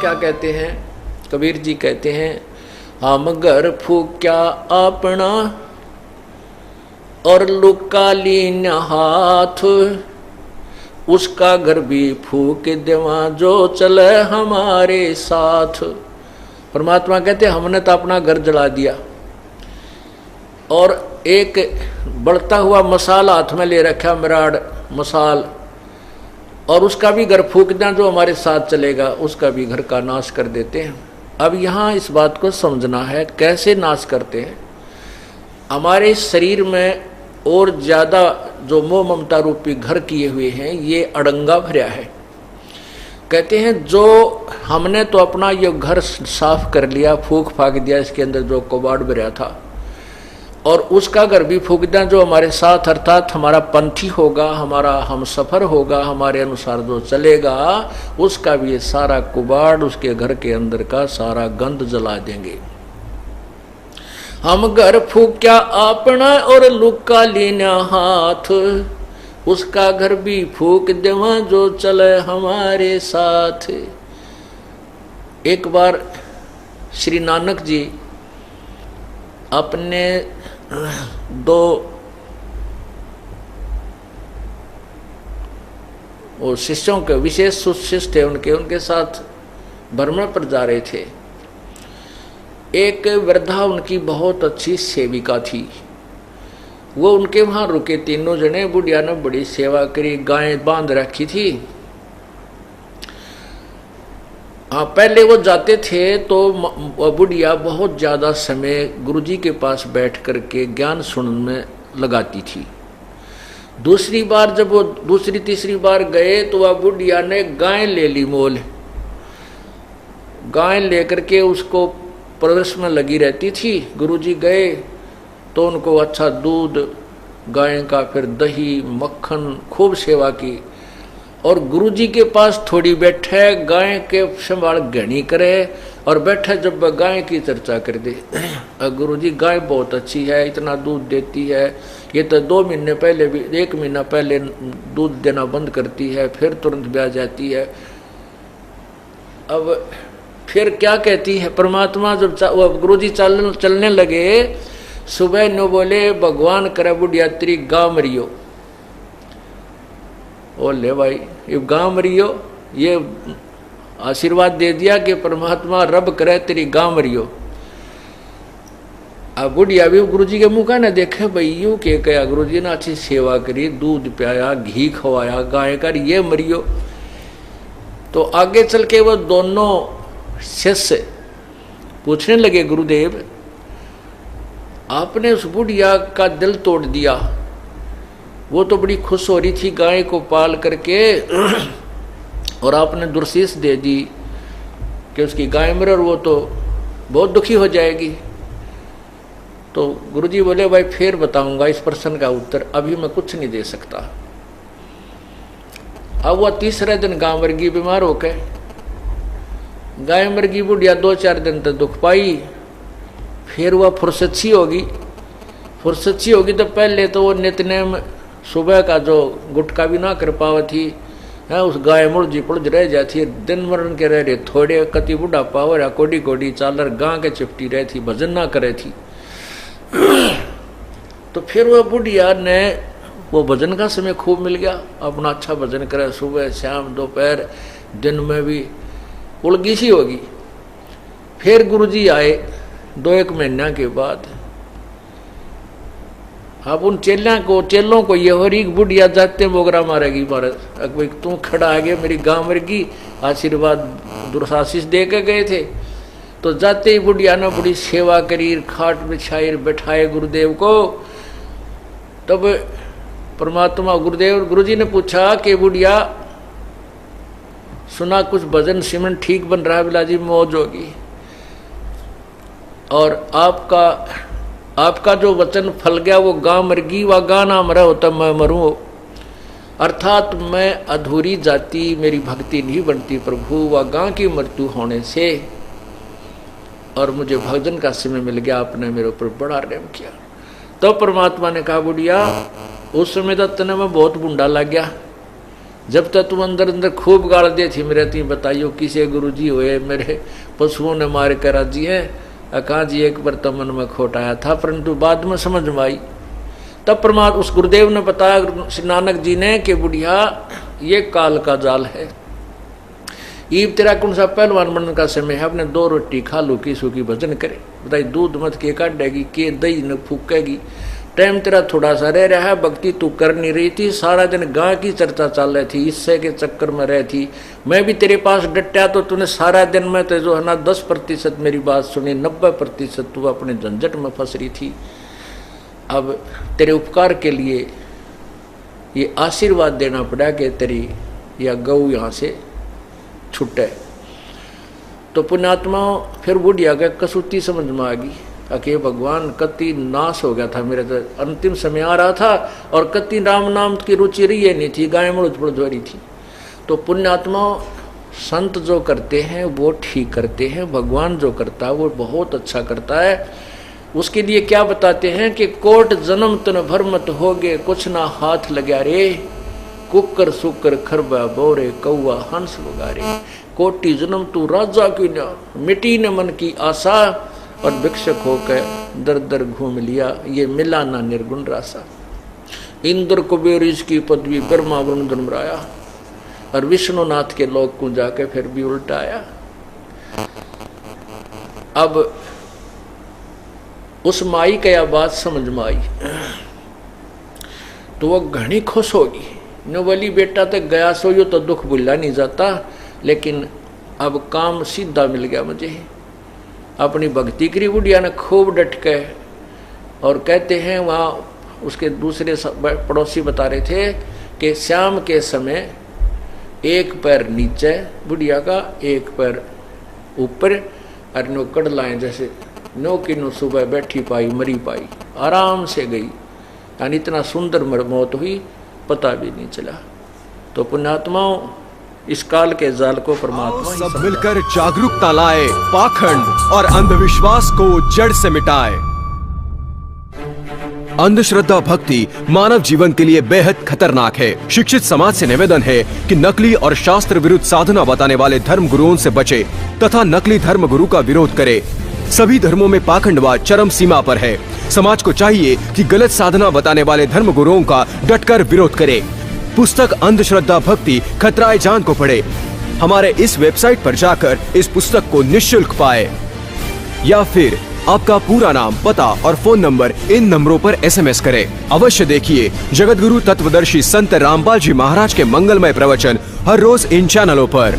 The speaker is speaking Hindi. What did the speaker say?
क्या कहते हैं, कबीर जी कहते हैं, हम घर फूक्या अपना और लुका लीन हाथ, उसका घर भी फूक देवा जो चले हमारे साथ। परमात्मा कहते हमने तो अपना घर जला दिया और एक बढ़ता हुआ मसाल हाथ में ले रखा, मिराड मसाल, और उसका भी घर फूक दें जो हमारे साथ चलेगा, उसका भी घर का नाश कर देते हैं। अब यहाँ इस बात को समझना है कैसे नाश करते हैं। हमारे शरीर में और ज़्यादा जो मोह ममता रूपी घर किए हुए हैं, ये अड़ंगा भरा है। कहते हैं जो हमने तो अपना ये घर साफ कर लिया, फूक फाक दिया, इसके अंदर जो कबाड़ भरा था, और उसका घर भी फूक दें जो हमारे साथ, अर्थात हमारा पंथी होगा, हमारा हम सफ़र होगा, हमारे अनुसार जो चलेगा, उसका भी ये सारा कुबाड़, उसके घर के अंदर का सारा गंद जला देंगे। हम घर फूक्या अपना और लुका लेना हाथ, उसका घर भी फूक देवा जो चले हमारे साथ। एक बार श्री नानक जी अपने दो वो शिष्यों के, विशेष शिष्य थे उनके साथ भ्रमण पर जा रहे थे। एक वृद्धा उनकी बहुत अच्छी सेविका थी, वो उनके वहाँ रुके, तीनों जने। बुढ़िया ने बड़ी सेवा करी, गायें बांध रखी थी। हाँ, पहले वो जाते थे तो बुढ़िया बहुत ज़्यादा समय गुरुजी के पास बैठ करके ज्ञान सुनने में लगाती थी। दूसरी बार जब वो दूसरी तीसरी बार गए तो वह बुढ़िया ने गाय ले ली मोल। गाय लेकर के उसको परवरिश में लगी रहती थी। गुरुजी गए तो उनको अच्छा दूध, गाय का, फिर दही मक्खन, खूब सेवा की। और गुरुजी के पास थोड़ी बैठे, गाय के संभाल घनी करे, और बैठे जब गाय की चर्चा कर दे, गुरुजी गाय बहुत अच्छी है, इतना दूध देती है, ये तो 2 महीने पहले भी, 1 महीना पहले दूध देना बंद करती है, फिर तुरंत ब्याह जाती है। अब फिर क्या कहती है परमात्मा, जब गुरुजी चलने लगे, सुबह न बोले भगवान करे बुढ़िया तेरी गाँव मरियो। ओ ले भाई, ये गाँव मरियो, ये आशीर्वाद दे दिया कि परमात्मा रब करे तेरी गाँव मरियो। अब बुढ़िया भी गुरुजी के मुँह का न देखे, भाई यूँ के कहा, गुरुजी ने अच्छी सेवा करी, दूध पियाया, घी खवाया, गाय का, ये मरियो। तो आगे चल के वो दोनों शिष्य पूछने लगे, गुरुदेव आपने उस बुढ़िया का दिल तोड़ दिया, वो तो बड़ी खुश हो रही थी गाय को पाल करके, और आपने दुर्शीष दे दी कि उसकी गाय मरे और वो तो बहुत दुखी हो जाएगी। तो गुरुजी बोले, भाई फिर बताऊंगा इस प्रश्न का उत्तर, अभी मैं कुछ नहीं दे सकता। अब वह तीसरे दिन गाय मर गई, बीमार होकर गाय मर गई। बुढ़िया 2-4 दिन तक दुख पाई, फिर वह फुर्सत होगी। तो पहले तो वो नित्यनेम सुबह का जो गुटका भी ना कर पावा थी, है उस गाय मुड़जी पुड़ज रह जाती, दिन मरण के रह रहे, थोड़े कति बुढ़ापा हो रहा, कोडी कोडी चालर गां के चिपटी रही थी, भजन ना करे थी। तो फिर वह बुढ़िया ने, वो भजन का समय खूब मिल गया, अपना अच्छा भजन करे, सुबह शाम दोपहर दिन में भी, उलगी सी होगी। फिर गुरुजी आए 2-1 महीना के बाद। अब उन चेलों को ये हो रही बुढ़िया जाते मोगरा मारेगी महाराज, भाई तू खड़ा आ गया, मेरी गाँव मरेगी, आशीर्वाद दुर्शाशीष दे के गए थे। तो जाते ही बुढ़िया ने बड़ी सेवा करी, खाट बिछाई, बैठाए गुरुदेव को। तब परमात्मा गुरुजी ने पूछा कि बुढ़िया सुना कुछ भजन सिमरन ठीक बन रहा है, बिलाजी मौज होगी, और आपका जो वचन फल गया वो गाँ मर गई, वह गाँ ना मरा होता मैं मरूं। अर्थात मैं अधूरी जाति, मेरी भक्ति नहीं बनती प्रभु, वह गाँ की मृत्यु होने से, और मुझे भजन का समय मिल गया, आपने मेरे ऊपर बड़ा रहम किया। तो परमात्मा ने कहा, बुढ़िया उस समय तो तने में बहुत बुंडा लग गया, जब तक तुम अंदर अंदर खूब गाल दे थी मेरे ती बताइयो किसे गुरु जी हुए मेरे पशुओं ने मार कर राजी है अका जी एक बार तो मन में खोट आया था, परंतु बाद में समझ में आई। तब परमात्मा उस गुरुदेव ने बताया श्री नानक जी ने कि बुढ़िया ये काल का जाल है, ईब तेरा कौन सा पहलवान बनने का समय है, अपने 2 रोटी खा लो की सूखी भजन करे, बताई दूध मत के काटेगी के दही न फूकेगी, टाइम तेरा थोड़ा सा रह रहा है, भक्ति तू कर नहीं रही थी, सारा दिन गांव की चर्चा चल रही थी, इससे के चक्कर में रह थी, मैं भी तेरे पास डटा तो तूने सारा दिन में तो जो है ना 10% मेरी बात सुनी, 90% तू अपने झंझट में फंस रही थी। अब तेरे उपकार के लिए ये आशीर्वाद देना पड़ा कि तेरी या गऊ यहाँ से छुटे। तो पुण्यात्मा फिर बुढ़िया का कसूती समझ में आ गई, अके भगवान कति नाश हो गया था, मेरे तो अंतिम समय आ रहा था और कति राम नाम की रुचि रही नहीं थी, गाय मुड़ हो रही थी। तो पुण्यात्मा संत जो करते हैं वो ठीक करते हैं, भगवान जो करता है वो बहुत अच्छा करता है। उसके लिए क्या बताते हैं कि कोट जन्म तन भर मत होगे कुछ ना हाथ लगा रे, कुकर सुकर खरबा बोरे कौआ हंस वगारे, कोटि जन्म तू राजा की न मिटी न मन की आशा, और भिक्षक होकर दर दर घूम लिया ये मिला ना निर्गुण रासा। इंद्र कुबेर इसकी पदवी ब्रह्मा वरुण धर्मराया, और विष्णुनाथ के लोक को जाके फिर भी उल्टा आया। अब उस माई का यह बात समझ में आई तो वह घनी खुश होगी, नो बोली बेटा तक गया सो यो तो दुख भूला नहीं जाता, लेकिन अब काम सीधा मिल गया मुझे। अपनी भक्ति करी बुढ़िया ने खूब डट के, और कहते हैं वहाँ उसके दूसरे पड़ोसी बता रहे थे कि शाम के समय एक पैर नीचे बुढ़िया का, एक पैर ऊपर, और नो कड़लाएं जैसे नो की नो सुबह बैठी पाई मरी पाई, आराम से गई, यानी इतना सुंदर मौत हुई पता भी नहीं चला। तो पुण्यात्माओं इस काल के जाल को परमात्मा सब मिलकर जागरूकता लाए, पाखंड और अंधविश्वास को जड़ से मिटाए। अंधश्रद्धा भक्ति मानव जीवन के लिए बेहद खतरनाक है। शिक्षित समाज से निवेदन है कि नकली और शास्त्र विरुद्ध साधना बताने वाले धर्म गुरुओं से बचे तथा नकली धर्म गुरु का विरोध करे। सभी धर्मों में पाखंडवाद चरम सीमा पर है। समाज को चाहिए कि गलत साधना बताने वाले धर्म गुरुओं का डटकर विरोध करे। पुस्तक अंधश्रद्धा भक्ति खतराए जान को पढ़े। हमारे इस वेबसाइट पर जाकर इस पुस्तक को निःशुल्क पाए, या फिर आपका पूरा नाम, पता और फोन नंबर इन नंबरों पर SMS करें। अवश्य देखिए जगत गुरु तत्वदर्शी संत रामपाल जी महाराज के मंगलमय प्रवचन हर रोज इन चैनलों पर।